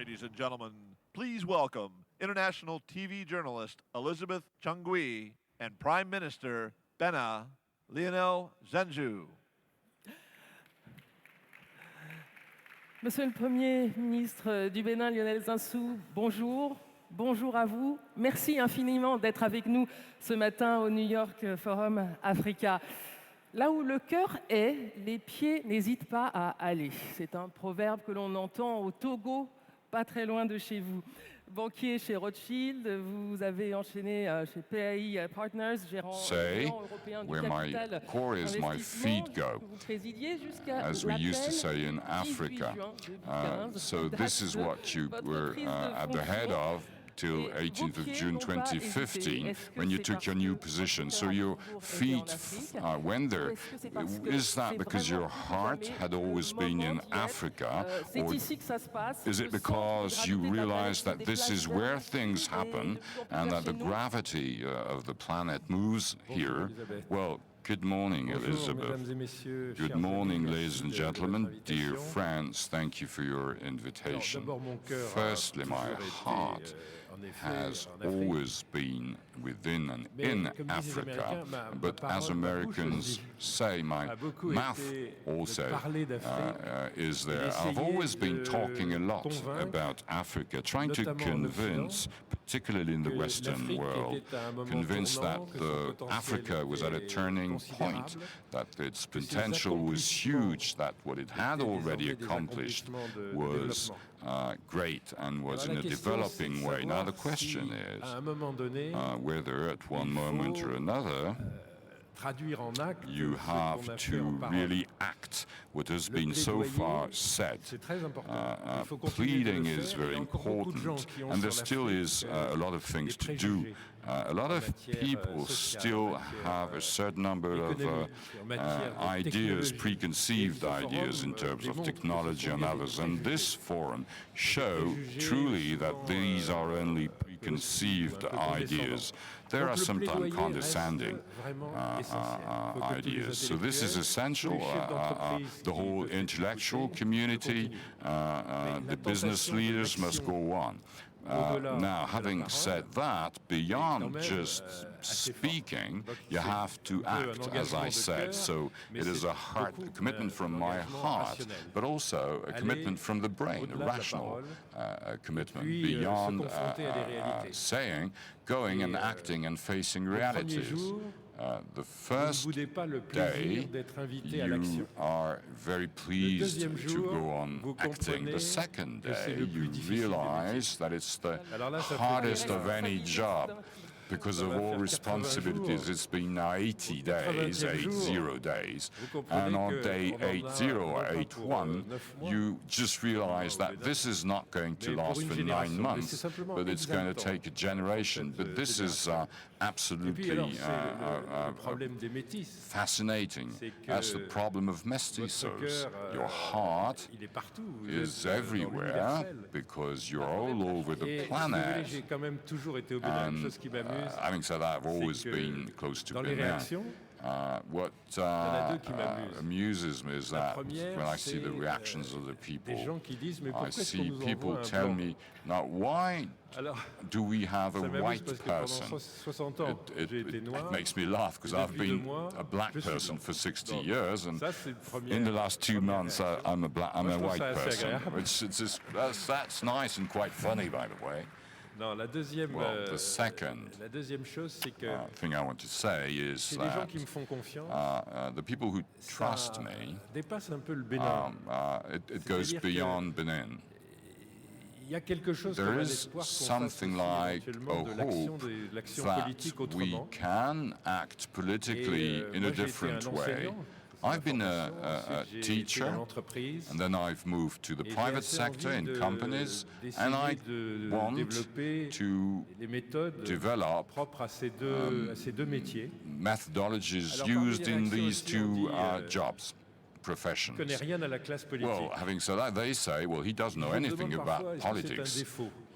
Ladies and gentlemen, please welcome international TV journalist Elizabeth TCHOUNGUI and Prime Minister Benin, Lionel Zinsou. Monsieur le Premier ministre du Bénin, Lionel Zinsou, bonjour. Bonjour à vous. Merci infiniment d'être avec nous ce matin au New York Forum Africa. Là où le cœur est, les pieds n'hésitent pas à aller. C'est un proverbe que l'on entend au Togo, pas très loin de chez vous. Banquier chez Rothschild, vous avez enchaîné chez PAI Partners, gérant européen du capital investissement, que vous présidiez jusqu'à as we used to say in Africa. So this is what you were at the head of till 18th of June 2015, when you took your new position. So your feet went there. Is that because your heart had always been in Africa? Or is it because you realized that this is where things happen and that the gravity of the planet moves here? Well, good morning, Elizabeth. Good morning, ladies and gentlemen, dear friends. Thank you for your invitation. Firstly, my heart has always been within and in Africa, but as Americans say, my mouth also is there. I've always been talking a lot about Africa, trying to convince, particularly in the Western world, convince that Africa was at a turning point, that its potential was huge, that what it had already accomplished was great and was in a developing way. Now the question is whether at one moment or another you have to really act what has been so far said. Pleading is very important, and there still is a lot of things to do. A lot of people still have a certain number of ideas, preconceived ideas in terms of technology and others, and this forum shows truly that these are only preconceived ideas. There are sometimes condescending ideas. So this is essential. The whole intellectual community, the business leaders must go on. Now, having said that, beyond just speaking, you have to act, as I said. So it is a commitment from my heart, but also a commitment from the brain, a rational commitment beyond saying, going and acting and facing realities. The first day, you are very pleased to go on acting. The second day, you realize that it's the hardest of any job because of all responsibilities. It's been now 80 days, 80 days, and on day 80 or 81, you just realize that this is not going to last for 9 months, but it's going to take a generation. But this is absolutely fascinating. That's the problem of mestizos. Your heart is everywhere because you're all over the planet. And having said that, I've always been close to Benin. What amuses me is that when I see the reactions of the people, I see people tell me, now why do we have a white person? It makes me laugh because I've been a black person for 60 years, and in the last 2 months I'm a white person. That's nice and quite funny, by the way. Non, la deuxième, well, the second thing I want to say is that the people who trust me, it goes beyond Benin. There is something like a hope that we can act politically in a different way. I've been a teacher, and then I've moved to the private sector in companies, and I want to develop methodologies used in these two jobs. professions. Il ne connaît rien à la classe politique. Well, having said that, they say, well, he doesn't know anything about politics.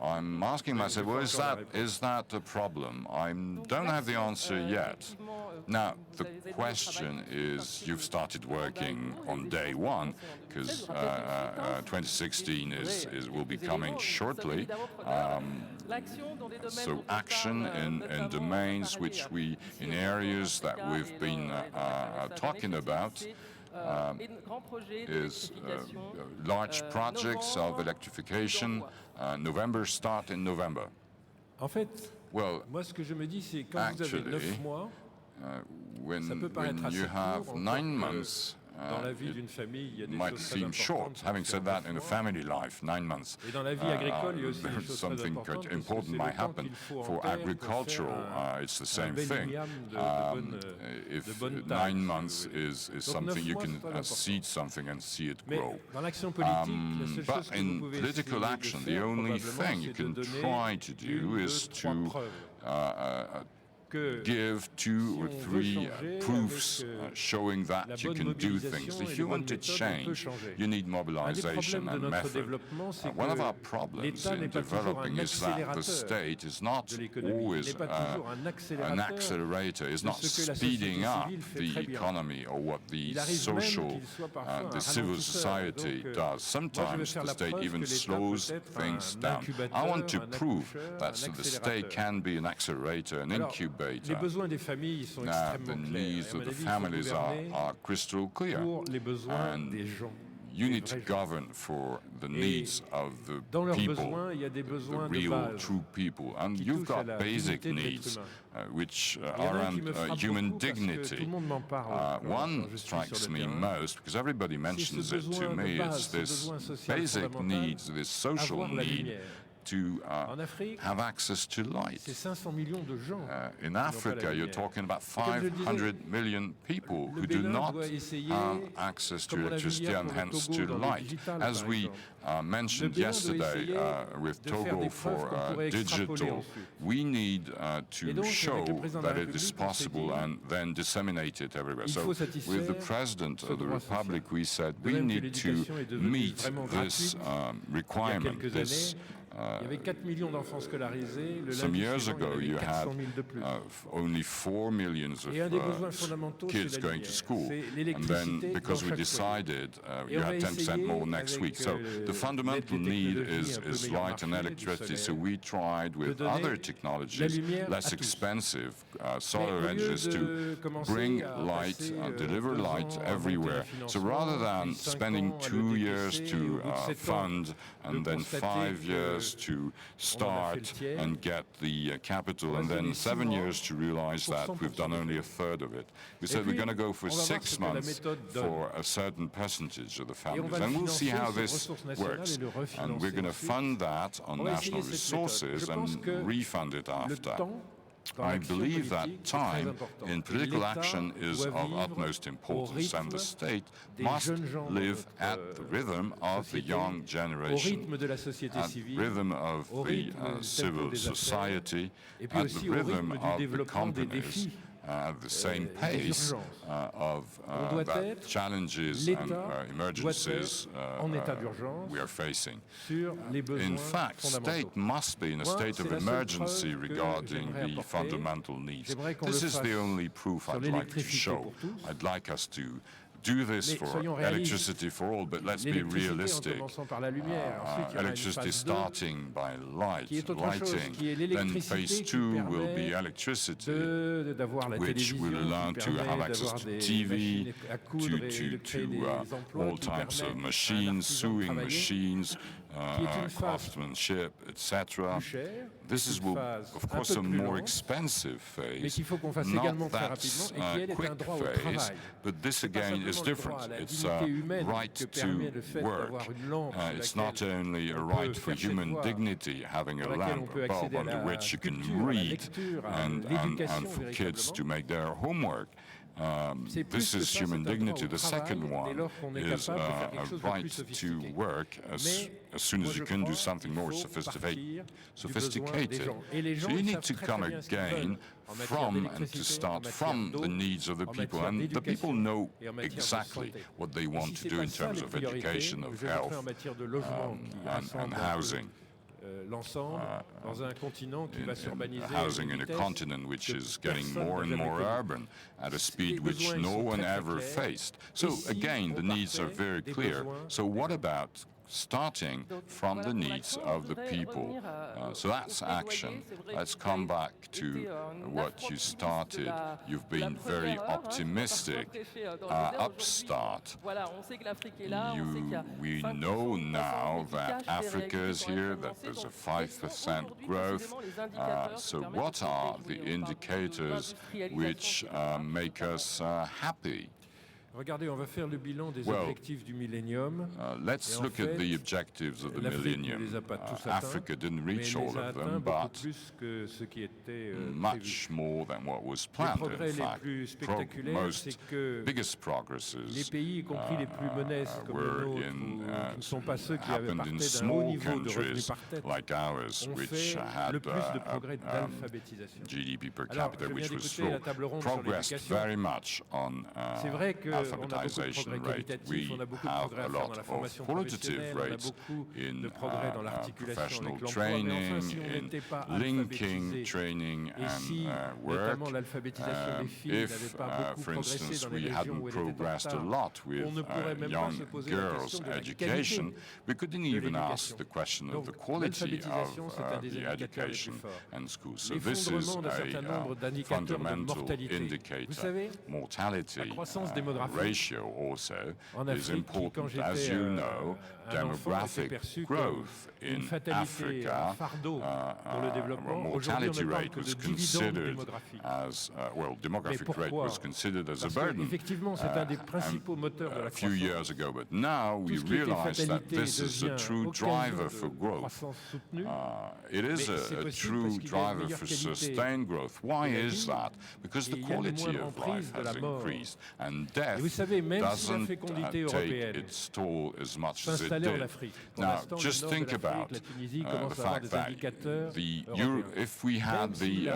I'm asking myself, well, is that a problem? I don't have the answer yet. Now, the question is, you've started working on day one, because 2016 will be coming shortly. So action in domains in areas that we've been talking about, is large projects of electrification. November start in November. En fait, well, moi ce que je me dis, c'est quand vous avez 9 mois, when you have 9 months, it might seem short. Having said that, in a family life, 9 months, something important might happen. For agricultural, it's the same thing. If 9 months is something, you can seed something and see it grow. But in political action, the only thing you can try to do is to give 2 or 3 proofs showing that you can do things. If you want to change, you need mobilization and method. One of our problems in developing is that the state is not always an accelerator, is not speeding up the economy or what the civil society does. Sometimes the state even slows things down. I want to prove that the state can be an accelerator, an incubator. The needs of the families are crystal clear, and you need to govern for the needs of the people, the real, true people. And you've got basic needs, which are around human dignity. One strikes me most, because everybody mentions it to me, it's this basic needs, this social need to have access to light. In Africa, you're talking about 500 million people who do not have access to electricity and hence to light. As we mentioned yesterday with Togo for digital, we need to show that it is possible and then disseminate it everywhere. So with the President of the Republic, we said we need to meet this requirement, this some years ago, you had only 4 million of kids going to school, and then because we decided you had 10% more next week. So the fundamental need is light and electricity. So we tried with other technologies, less expensive, solar energies, to bring light, deliver light everywhere. So rather than spending 2 years to fund and then 5 years to start and get the capital, and then 7 years to realize that we've done only a third of it. We said we're going to go for 6 months for a certain percentage of the families, and we'll see how this works. And we're going to fund that on national resources and refund it after. I believe that time in political action is of utmost importance, and the state must live at the rhythm of the young generation, at the rhythm of the civil society, at the rhythm of the companies, at the same pace of the challenges and emergencies we are facing. In fact, state must be in a state of emergency regarding the fundamental needs. This is the only proof I'd like to show. I'd like us to do this for electricity for all, but let's be realistic. Electricity starting by lighting. Then phase 2 will be electricity, which will allow to have access to TV, to all types of machines, sewing machines, craftsmanship, etc. This is, of course, a more expensive phase, not that quick phase, but this again is different. It's a right to work. It's not only a right for human dignity, having a lamp, a bulb under which you can read, and for kids to make their homework. This is human dignity. The second one is a right to work as soon as you can do something more sophisticated. So you need to come again from and to start from the needs of the people. And the people know exactly what they want to do in terms of education, of health, and housing. Housing in a continent which is getting more and more urban at a speed which no one ever faced. So again, the needs are very clear. So what about starting from the needs of the people? So that's action. Let's come back to what you started. You've been very optimistic, upstart. We know now that Africa is here, that there's a 5% growth. So what are the indicators which make us happy? Regardez, on va faire le bilan des objectifs du millénium. Let's look at the objectives of the millennium. Africa didn't reach all of them, but much more than what was planned. In fact, biggest progresses happened in small countries like ours, which had GDP per capita which was slow. Progressed very much on alphabetization rate. We have a lot of qualitative rates in professional training, in linking training and work. If, for instance, we hadn't progressed a lot with young girls' education, we couldn't even ask the question of the quality of the education and schools. So this is a fundamental indicator. Mortality ratio also is important. As you know, demographic growth in Africa, mortality rate was considered as, demographic rate was considered as a burden a few years ago, but now we realize that this is a true driver for growth. It is a true driver for sustained growth. Why is that? Because the quality of life has increased, and death doesn't take its toll as much as it did. Now, just think about the fact that if we had the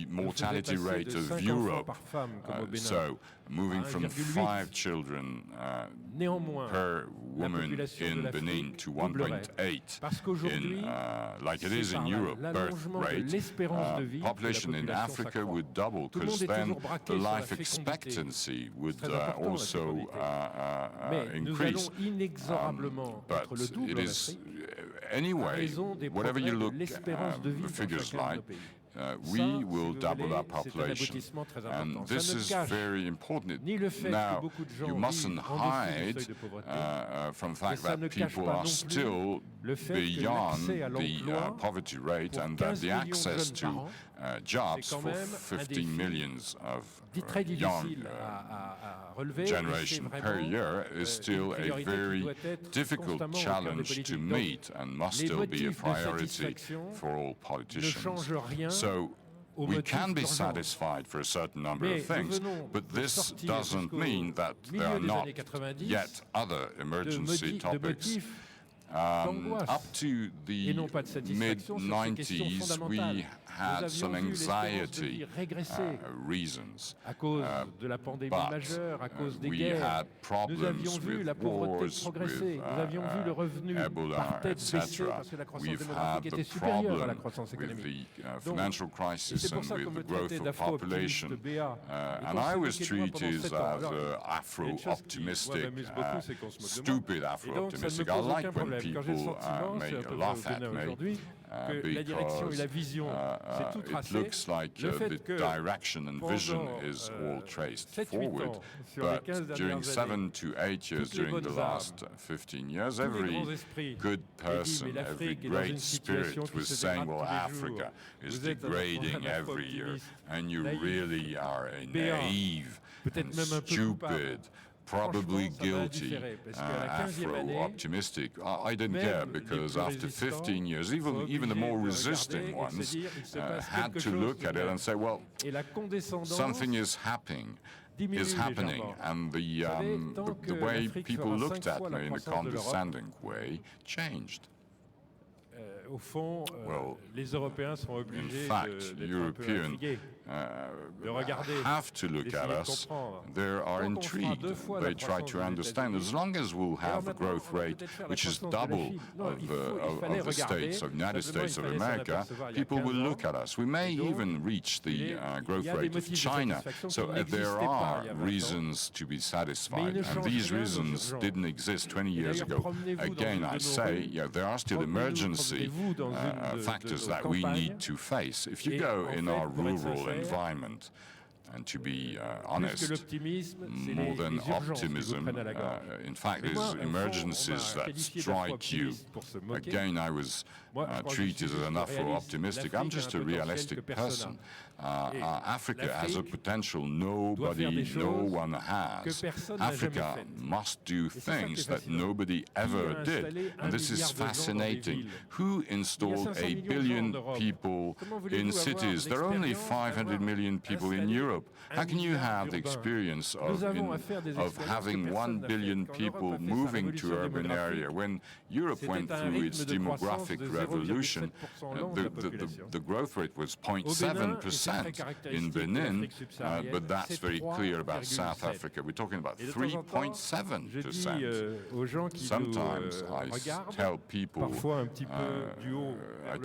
mortality rate of Europe, so moving from 5 children per woman in Benin to 1.8 like it is in Europe, birth rate, population in Africa would double, because then the life expectancy would also increase. But it is, anyway, whatever you look at the figures like, we will double our population, and this is very important. Now, you mustn't hide from the fact that people are still beyond the poverty rate, and that the access to jobs for 15 million of young generation per year is still a very difficult challenge to meet, and must still be a priority for all politicians. So we can be satisfied for a certain number of things, but this doesn't mean that there are not yet other emergency topics. Up to the mid-90s, we had some anxiety reasons, but we had problems with wars, with Ebola, etc. We've had the problem with the financial crisis and with the growth of population. And I was treated as Afro-optimistic, stupid Afro-optimistic. I like when people laugh at me, because it looks like the direction and vision is all traced forward. But during 7 to 8 years, during the last 15 years, every good person, every great spirit was saying, well, Africa is degrading every year, and you really are a naive and stupid probably guilty, Afro-optimistic. I didn't care, because after 15 years, even the more resisting ones had to look at it and say, well, something is happening, and the way people looked at me in a condescending way changed. Well, in fact, Europeans have to look at us. They are intrigued. They try to understand. As long as we'll have a growth rate which is double of the States, of the United States of America, people will look at us. We may even reach the growth rate of China. So there are reasons to be satisfied, and these reasons didn't exist 20 years ago. Again, I say, there are still emergency factors that we need to face. If you go in our rural environment, and to be honest, more than optimism, in fact, there's emergencies that strike you. Again, I was treated as an Afro-optimistic. I'm just a realistic person. Africa has a potential no one has. Africa must do things that nobody ever did, and this is fascinating. Who installed 1 billion people in cities? There are only 500 million people in Europe. How can you have the experience of having 1 billion people moving to urban area? When Europe went through its demographic revolution, the growth rate was 0.7%. In Benin, but that's very clear about South Africa. We're talking about 3.7%. Sometimes I tell people, I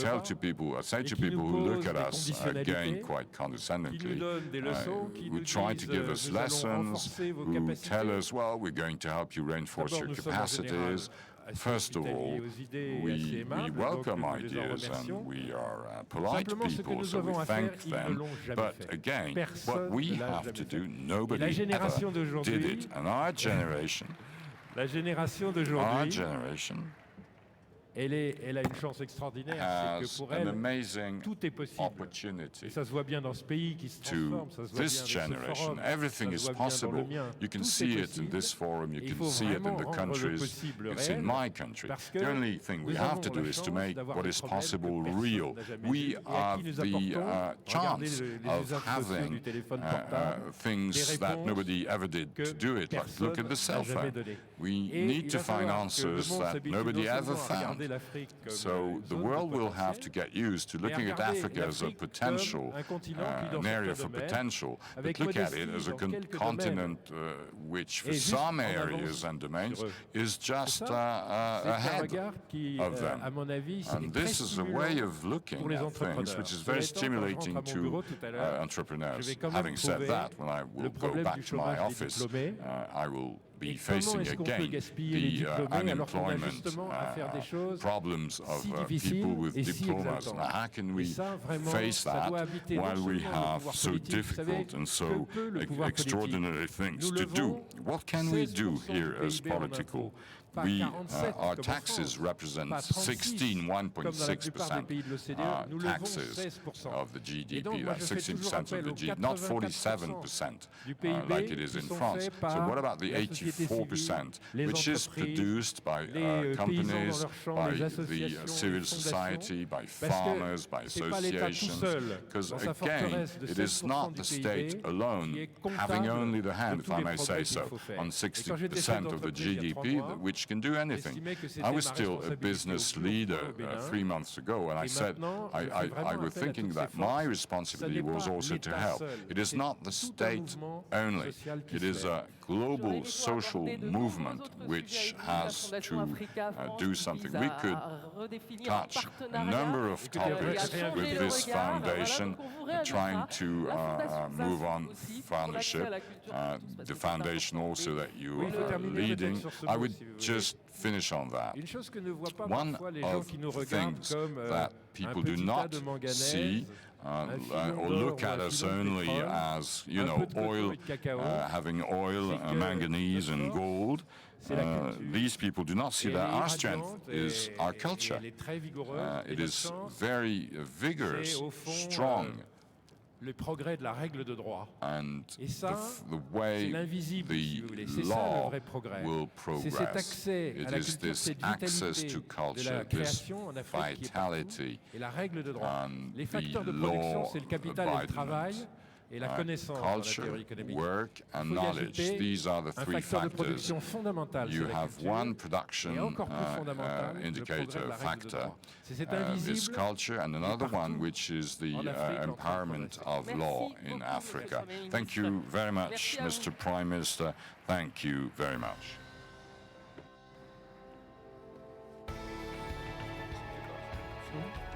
say to people who look at us, again, quite condescendingly, who try to give us lessons, who tell us, well, we're going to help you reinforce your capacities. First of all, we welcome ideas, and we are polite people, so we thank them. But again, what we have to do, nobody ever did it. And our generation, elle a une chance extraordinaire, c'est que pour elle, tout est possible. Et ça se voit bien dans ce pays qui se transforme, ça se voit bien this generation, everything is possible. You can see it in this forum, you can see it in the countries, it's in my country. The only thing we have to do is to make what is possible real. We have the chance of having things that nobody ever did to do it, like look at the cell phone. We need to find answers that nobody ever found. So the world will have to get used to looking at Africa as a potential, an area for potential, but look at it as a continent which for some areas and domains is just ahead of them. And this is a way of looking at things which is very stimulating to entrepreneurs. Having said that, when I will go back to my office, I will be facing again the unemployment problems of people with diplomas. Now, how can we face that while we have so difficult and so extraordinary things to do? What can we do here as political? Our taxes represent 1.6% taxes of the GDP. That's 16% of the GDP, not 47% like it is in France. So what about the 84%, which is produced by companies, by the civil society, by farmers, by associations? Because again, it is not the state alone having only the hand, if I may say so, on 60% of the GDP, which can do anything. I was still a business leader 3 months ago, and I said I was thinking that my responsibility was also to help. It is not the state only. It is a global social movement which has to do something. We could touch a number of topics with this foundation, trying to move on partnership, the foundation also that you are leading. I would just finish on that. One of the things that people do not see or look at us only as, oil, having oil, manganese and gold. These people do not see that our strength is our culture. It is very vigorous, strong. le progrès de la règle de droit. And Et ça, the way c'est l'invisible, si vous voulez. C'est ça le law vrai progrès. will C'est cet progress. accès à la It is culture, this cette access to vitalité de la culture, this création en Afrique qui est partout, vitality, et la règle de droit. and Les the facteurs de production, law c'est le capital et le travail, abidement. et la connaissance dans la Culture, théorie économique. work, and Il faut y knowledge. ajouter These are the un three facteur de factors. production fondamental, You c'est la have culture, one et production encore plus fondamental, le progrès de indicator la règle de factor. droit. C'est cet Is invisible culture, and another partout one which is the en Afrique, en empowerment train de of Merci law beaucoup, in Monsieur Africa. le Premier Thank ministre. you very much, Merci à Mr. vous. Prime Minister. Thank you very much. Merci.